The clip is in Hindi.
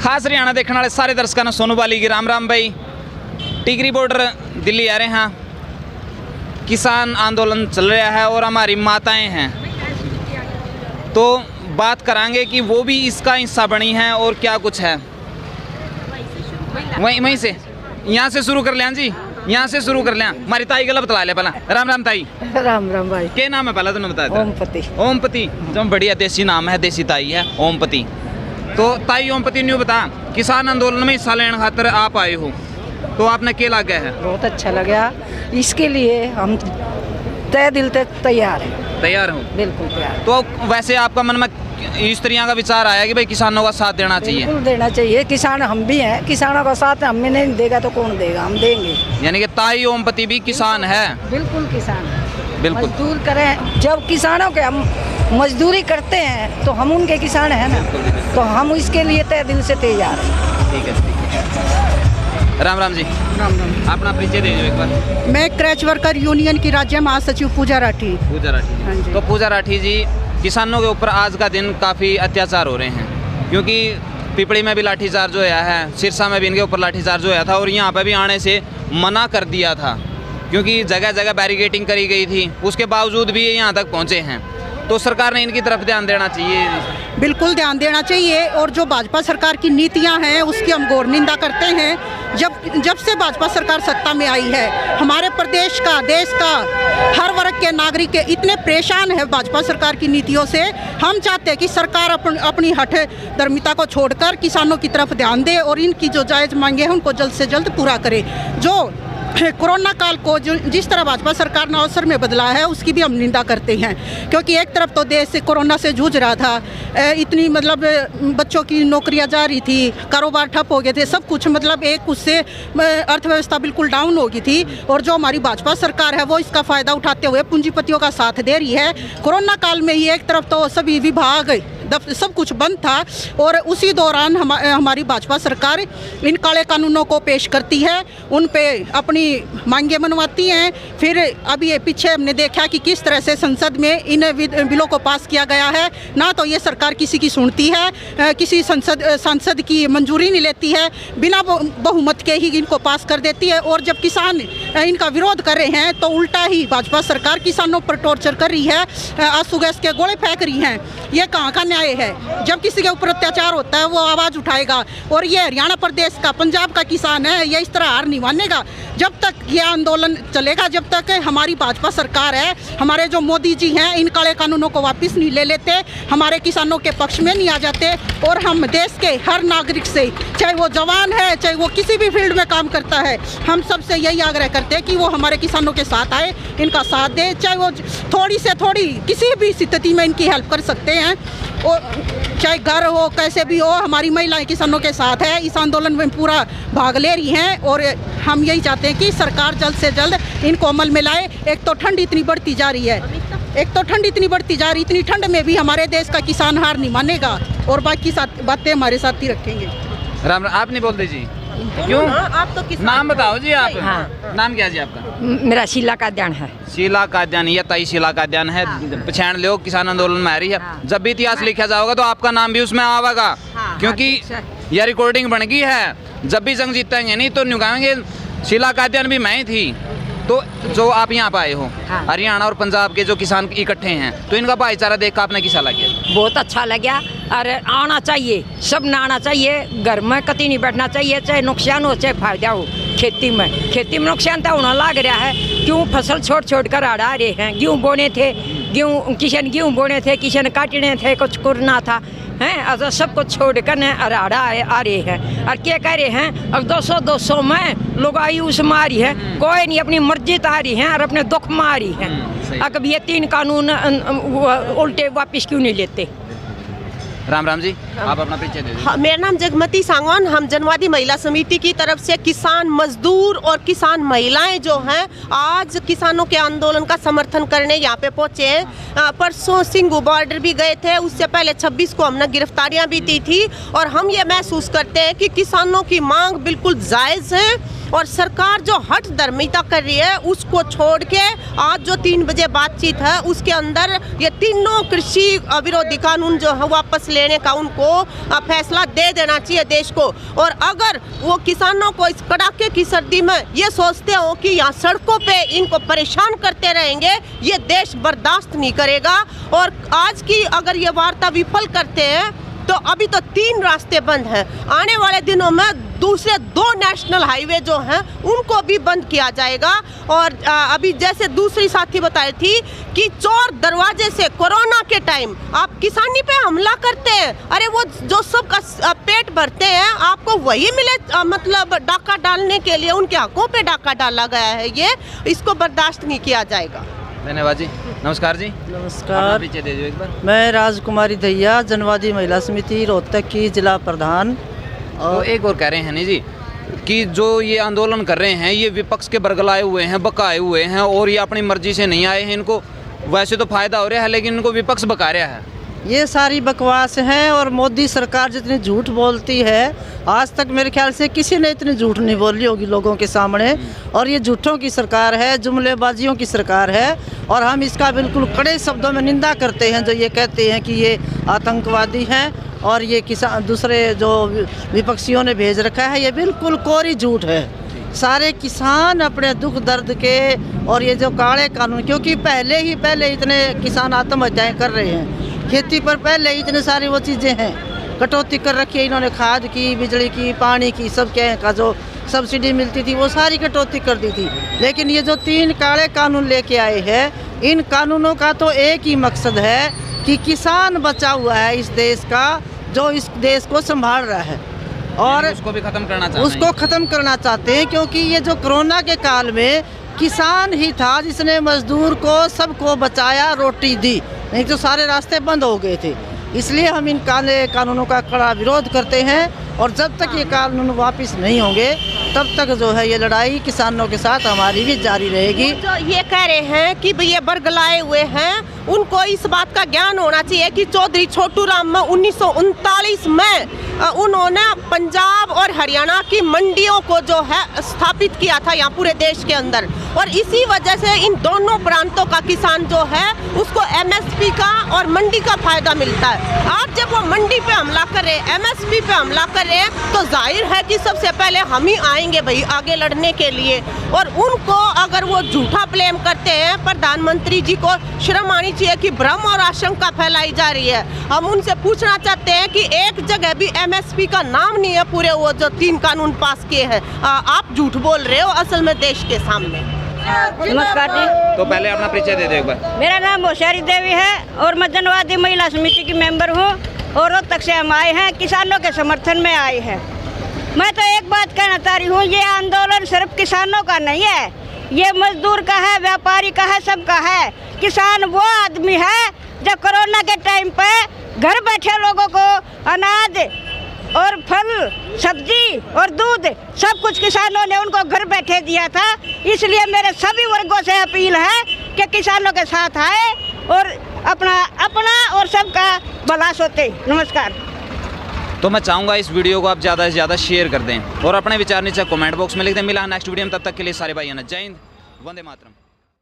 खास हरियाणा देखने वाले सारे दर्शकों ने सोनू बाली की राम राम भाई। टिकरी बॉर्डर दिल्ली आ रहे हैं, किसान आंदोलन चल रहा है और हमारी माताएं हैं, तो बात करांगे कि वो भी इसका हिस्सा बनी हैं और क्या कुछ है। वहीं से यहाँ से शुरू कर लें जी, यहाँ से शुरू कर लें। हमारी ताई गला बतला ले पहला। राम राम ताई। राम राम भाई। क्या नाम है पहला तुमने बताया था? ओमपति। ओमपति, जो बढ़िया देसी नाम है, देसी ताई है ओमपति। तो ताई ओमपति ने बता, किसान आंदोलन में हिस्सा लेने खातर आप आए हो, तो आपने क्या लगा है? बहुत अच्छा लगा, इसके लिए हम तय दिल तक तैयार हैं। तैयार हो? बिल्कुल तैयार। तो वैसे आपका मन में इस तरह का विचार आया कि भाई किसानों का साथ देना चाहिए? बिल्कुल देना चाहिए, किसान हम भी हैं, किसानों का साथ हमें नहीं देगा तो कौन देगा, हम देंगे। यानी कि ताई ओमपति भी किसान है? बिल्कुल किसान है। बिल्कुल। मजदूर करें, जब किसानों के हम मजदूरी करते हैं तो हम उनके किसान हैं ना, तो हम इसके लिए तय दिल से तैयार हैं। ठीक है। राम राम जी। राम राम। अपना परिचय दे दो एक बार। मैं क्रैच वर्कर यूनियन की राज्य महासचिव पूजा राठी। पूजा राठी हाँ जी। जी। तो पूजा राठी जी, किसानों के ऊपर आज का दिन काफ़ी अत्याचार हो रहे हैं, क्योंकि पिपड़ी में भी लाठीचार्ज होया है, सिरसा में भी इनके ऊपर लाठीचार्ज होया था और यहाँ पे भी आने से मना कर दिया था, क्योंकि जगह जगह बैरिकेटिंग करी गई थी, उसके बावजूद भी ये यहाँ तक पहुँचे हैं। तो सरकार ने इनकी तरफ ध्यान देना चाहिए। बिल्कुल ध्यान देना चाहिए, और जो भाजपा सरकार की नीतियां हैं उसकी हम घोर निंदा करते हैं। जब से भाजपा सरकार सत्ता में आई है, हमारे प्रदेश का, देश का हर वर्ग के नागरिक इतने परेशान है भाजपा सरकार की नीतियों से। हम चाहते हैं कि सरकार अपनी हठ धर्मिता को छोड़कर किसानों की तरफ ध्यान दे और इनकी जो जायज़ मांगे हैं उनको जल्द से जल्द पूरा करे। जो कोरोना काल को जिस तरह भाजपा सरकार ने अवसर में बदला है उसकी भी हम निंदा करते हैं, क्योंकि एक तरफ तो देश कोरोना से जूझ रहा था, इतनी मतलब बच्चों की नौकरियां जा रही थी, कारोबार ठप हो गए थे, सब कुछ मतलब एक उससे अर्थव्यवस्था बिल्कुल डाउन हो गई थी। और जो हमारी भाजपा सरकार है वो इसका फ़ायदा उठाते हुए पूंजीपतियों का साथ दे रही है। कोरोना काल में ही एक तरफ तो सभी विभाग सब कुछ बंद था और उसी दौरान हमारी भाजपा सरकार इन काले कानूनों को पेश करती है, उन पे अपनी मांगे मनवाती हैं। फिर अभी ये पीछे हमने देखा कि किस तरह से संसद में इन बिलों को पास किया गया है, ना तो ये सरकार किसी की सुनती है, किसी सांसद की मंजूरी नहीं लेती है, बिना बहुमत के ही इनको पास कर देती है। और जब किसान इनका विरोध कर रहे हैं तो उल्टा ही भाजपा सरकार किसानों पर टॉर्चर कर रही है, आंसू गैस के गोले फेंक रही हैं। ये कहाँ का न्याय है? जब किसी के ऊपर अत्याचार होता है वो आवाज़ उठाएगा, और ये हरियाणा प्रदेश का, पंजाब का किसान है, ये इस तरह हार नहीं मानेगा। जब तक ये आंदोलन चलेगा, जब तक हमारी भाजपा सरकार है, हमारे जो मोदी जी हैं इन काले कानूनों को वापस नहीं ले लेते, हमारे किसानों के पक्ष में नहीं आ जाते, और हम देश के हर नागरिक से, चाहे वो जवान है, चाहे वो किसी भी फील्ड में काम करता है, हम सबसे यही आग्रह करते हैं कि वो हमारे किसानों के साथ आए, इनका साथ दे, चाहे वो थोड़ी से थोड़ी किसी भी स्थिति में इनकी हेल्प कर सकते हैं, और चाहे घर हो, कैसे भी हो, हमारी महिलाएं किसानों के साथ है, इस आंदोलन में पूरा भाग ले रही हैं। और हम यही चाहते हैं कि सरकार जल्द से जल्द इनको अमल में लाए। एक तो ठंड इतनी बढ़ती जा रही है, इतनी ठंड में भी हमारे देश का किसान हार नहीं मानेगा और बाकी बातें हमारे साथ ही रखेंगे। राम, आप नहीं बोलते जी? क्यों? आप तो नाम बताओ जी आप। हाँ। नाम क्या जी आपका? मेरा शीला काद्यान है। शीला काद्यान, या ताई शीला काद्यान है। पहचान लो, किसान आंदोलन में आ रही है। जब भी इतिहास लिखा जाएगा तो आपका नाम भी उसमें आवेगा, क्योंकि यह रिकॉर्डिंग बन गई है। जब भी जंग जीतेंगे नहीं तो निकालेंगे, शीला काद्यान भी मैं ही थी। तो जो आप यहाँ पे आए हो, हरियाणा और पंजाब के जो किसान इकट्ठे हैं, तो इनका भाईचारा देख कर आपने कैसा लगे? बहुत अच्छा लगा। अरे आना चाहिए, सब ने आना चाहिए, घर में कहीं नहीं बैठना चाहिए, चाहे नुकसान हो चाहे फायदा हो। खेती में नुकसान तो होना लग रहा है, क्यों फसल छोड़ कर आ रहे हैं। गेहूँ बोने थे, गेहूँ बोने थे, किसान काटने थे, कुछ करना था, हैं अच्छा सब कुछ छोड़ कर अराड़ा आ रहे हैं। और क्या कह रहे हैं, अब 200 में लोग आयुष मारी है, कोई नहीं अपनी मर्जी तो आ रही है और अपने दुख में आ रही है। अब ये 3 कानून उल्टे वापस क्यों नहीं लेते? राम राम जी, आप अपना परिचय दे दीजिए। मेरा नाम जगमती सांगवान, हम जनवादी महिला समिति की तरफ से किसान मजदूर और किसान महिलाएं जो हैं आज किसानों के आंदोलन का समर्थन करने यहाँ पे पहुंचे हैं। परसों सिंघू बॉर्डर भी गए थे, उससे पहले 26 को हमने गिरफ्तारियां भी दी थी। और हम ये महसूस करते हैं कि किसानों की मांग बिल्कुल जायज़ है और सरकार जो हठ धर्मिता कर रही है उसको छोड़ के आज जो 3 बजे बातचीत है उसके अंदर ये तीनों कृषि विरोधी कानून जो है वापस लेने का उनको फैसला दे देना चाहिए देश को। और अगर वो किसानों को इस कड़ाके की सर्दी में ये सोचते हो कि यहाँ सड़कों पे इनको परेशान करते रहेंगे, ये देश बर्दाश्त नहीं करेगा। और आज की अगर ये वार्ता विफल करते हैं तो अभी तो 3 रास्ते बंद हैं, आने वाले दिनों में दूसरे 2 नेशनल हाईवे जो हैं उनको भी बंद किया जाएगा। और अभी जैसे दूसरी साथी बताई थी कि चोर दरवाजे से कोरोना के टाइम आप किसानी पे हमला करते हैं, अरे वो जो सबका पेट भरते हैं आपको वही मिले, मतलब डाका डालने के लिए उनके हकों पे डाका डाला गया है, ये इसको बर्दाश्त नहीं किया जाएगा। धन्यवाद जी। नमस्कार जी। नमस्कार, परिचय दे दो एक बार। मैं राजकुमारी दहिया, जनवादी महिला समिति रोहतक की जिला प्रधान। और एक और कह रहे हैं नहीं जी कि जो ये आंदोलन कर रहे हैं ये विपक्ष के बरगलाए हुए हैं, बकाए हुए हैं और ये अपनी मर्जी से नहीं आए हैं, इनको वैसे तो फायदा हो रहा है लेकिन इनको विपक्ष बका रहा है। ये सारी बकवास है और मोदी सरकार जितनी झूठ बोलती है आज तक मेरे ख्याल से किसी ने इतनी झूठ नहीं बोली होगी लोगों के सामने। और ये झूठों की सरकार है, जुमलेबाजियों की सरकार है और हम इसका बिल्कुल कड़े शब्दों में निंदा करते हैं जो ये कहते हैं कि ये आतंकवादी हैं और ये किसान दूसरे जो विपक्षियों ने भेज रखा है, ये बिल्कुल कोरी झूठ है। सारे किसान अपने दुख दर्द के और ये जो काले कानून, क्योंकि पहले इतने किसान आत्महत्याएं कर रहे हैं, खेती पर पहले इतने सारी वो चीज़ें हैं, कटौती कर रखी है इन्होंने, खाद की, बिजली की, पानी की, सब क्या का जो सब्सिडी मिलती थी वो सारी कटौती कर दी थी। लेकिन ये जो 3 काले कानून लेके आए हैं, इन कानूनों का तो एक ही मकसद है कि किसान बचा हुआ है इस देश का, जो इस देश को संभाल रहा है और उसको भी खत्म करना चाहते हैं। उसको ख़त्म करना चाहते हैं। क्योंकि ये जो कोरोना के काल में किसान ही था जिसने मजदूर को सबको बचाया, रोटी दी, नहीं तो सारे रास्ते बंद हो गए थे। इसलिए हम इन काले कानूनों का कड़ा विरोध करते हैं और जब तक ये कानून वापस नहीं होंगे तब तक जो है ये लड़ाई किसानों के साथ हमारी भी जारी रहेगी। जो ये कह रहे हैं कि ये बरगलाए हुए हैं, उनको इस बात का ज्ञान होना चाहिए कि चौधरी छोटू राम में 1939 में उन्होंने पंजाब और हरियाणा की मंडियों को जो है स्थापित किया था यहाँ पूरे देश के अंदर। और इसी वजह से इन दोनों प्रांतों का किसान जो है उसको एमएसपी का और मंडी का फायदा मिलता है। आज जब वो मंडी पे हमला कर रहे, एमएसपी पे हमला कर रहे हैं, तो जाहिर है कि सबसे पहले हम ही आएंगे भाई आगे लड़ने के लिए। और उनको अगर वो झूठा ब्लेम करते हैं, प्रधानमंत्री जी को शर्म आनी चाहिए कि भ्रम और आशंका फैलाई जा रही है। हम उनसे पूछना चाहते हैं कि एक जगह भी एमएसपी का नाम नहीं है पूरे वो जो 3 कानून पास किए हैं, आप झूठ बोल रहे हो असल में देश के सामने। नमस्कार जी। तो पहले अपना परिचय दे दो एक बार। मेरा नाम होशियारी देवी है और मैं जनवादी महिला समिति की मेंबर हूँ और रोहतक से हम आए हैं, किसानों के समर्थन में आए हैं। मैं तो एक बात कहना चाह रही हूँ, ये आंदोलन सिर्फ किसानों का नहीं है, ये मजदूर का है, व्यापारी का है, सबका है। किसान वो आदमी है जो कोरोना के टाइम पे घर बैठे लोगों को अनाज और फल, सब्जी और दूध सब कुछ किसानों ने उनको घर बैठे दिया था। इसलिए मेरे सभी वर्गों से अपील है कि किसानों के साथ आए और अपना और सबका भला सोचे। नमस्कार। तो मैं चाहूँगा इस वीडियो को आप ज़्यादा से ज़्यादा शेयर कर दें और अपने विचार नीचे कमेंट बॉक्स में लिख दें। मिला नेक्स्ट वीडियो में, तब तक के लिए सारे भाइयों ने जय हिंद, वंदे मातरम।